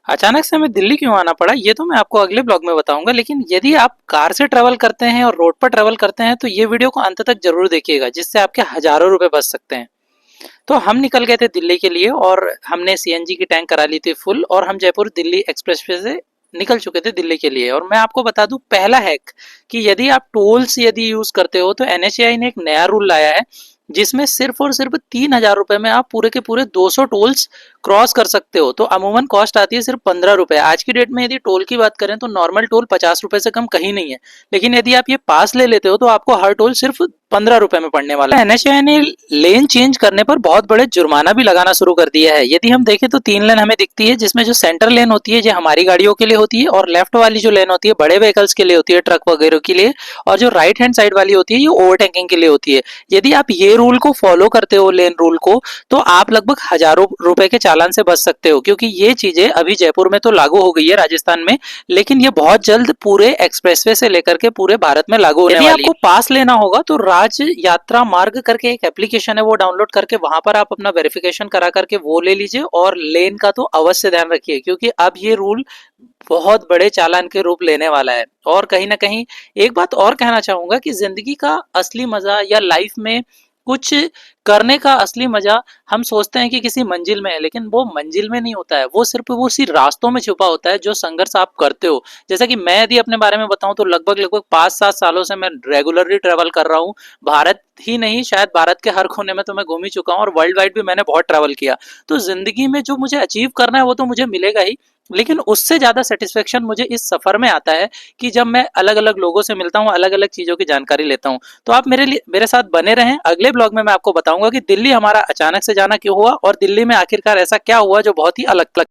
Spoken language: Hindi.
अचानक से हमें दिल्ली क्यों आना पड़ा ये तो मैं आपको अगले ब्लॉग में बताऊंगा, लेकिन यदि आप कार से ट्रैवल करते हैं और रोड पर ट्रैवल करते हैं तो ये वीडियो को अंत तक जरूर देखिएगा, जिससे आपके हजारों रुपए बच सकते हैं। तो हम निकल गए थे दिल्ली के लिए और हमने सीएनजी की टैंक करा ली थी फुल, और हम जयपुर दिल्ली एक्सप्रेसवे से निकल चुके थे दिल्ली के लिए। और मैं आपको बता दूं पहला हैक कि यदि आप टोल्स यदि यूज करते हो तो एनएचएआई ने एक नया रूल लाया है, जिसमें सिर्फ और सिर्फ 3,000 रुपए में आप पूरे के पूरे 200 टोल्स क्रॉस कर सकते हो। तो अमूमन कॉस्ट आती है सिर्फ 15 रुपए। आज की डेट में यदि टोल की बात करें तो नॉर्मल टोल 50 रुपए से कम कहीं नहीं है, लेकिन यदि आप ये पास ले लेते हो तो आपको हर टोल सिर्फ 15 रुपए में पड़ने वाला है। एनएचएआई ने लेन चेंज करने पर बहुत बड़े जुर्माना भी लगाना शुरू कर दिया है। यदि हम देखें तो 3 लेन हमें दिखती है, जिसमें जो सेंटर लेन होती है जो हमारी गाड़ियों के लिए होती है, और लेफ्ट वाली जो लेन होती है बड़े व्हीकल्स के लिए होती है, ट्रक वगैरह के लिए, और जो राइट हैंड साइड वाली होती है ये ओवरटेकिंग के लिए होती है। यदि आप ये रूल को फॉलो करते हो, लेन रूल को, तो आप लगभग हजारों रुपए के चालान से बच सकते हो, क्योंकि ये चीजें अभी जयपुर में तो लागू हो गई है राजस्थान में, लेकिन ये बहुत जल्द पूरे एक्सप्रेसवे से लेकर के पूरे भारत में लागू होने वाली है। यदि आपको पास लेना होगा तो राज यात्रा मार्ग करके एक एप्लीकेशन है, वो डाउनलोड करके वहां पर आप अपना वेरिफिकेशन करा करके वो ले लीजिए। और लेन का तो अवश्य ध्यान रखिए, क्योंकि अब ये रूल बहुत बड़े चालान के रूप लेने वाला है। और कहीं ना कहीं एक बात और कहना चाहूंगा कि जिंदगी का असली मजा या लाइफ में कुछ करने का असली मजा हम सोचते हैं कि किसी मंजिल में है, लेकिन वो मंजिल में नहीं होता है, वो सिर्फ वो उसी रास्तों में छुपा होता है जो संघर्ष आप करते हो। जैसा कि मैं यदि अपने बारे में बताऊं तो लगभग लगभग 5-7 सालों से मैं रेगुलरली ट्रेवल कर रहा हूं। भारत ही नहीं, शायद भारत के हर कोने में तो मैं घूम ही चुका हूं, और वर्ल्ड वाइड भी मैंने बहुत ट्रेवल किया। तो जिंदगी में जो मुझे अचीव करना है वो तो मुझे मिलेगा ही, लेकिन उससे ज्यादा सेटिस्फेक्शन मुझे इस सफर में आता है कि जब मैं अलग अलग लोगों से मिलता हूँ, अलग अलग चीजों की जानकारी लेता हूँ। तो आप मेरे साथ बने रहें। अगले ब्लॉग में मैं आपको बताऊंगा कि दिल्ली हमारा अचानक से जाना क्यों हुआ, और दिल्ली में आखिरकार ऐसा क्या हुआ जो बहुत ही अलग अलग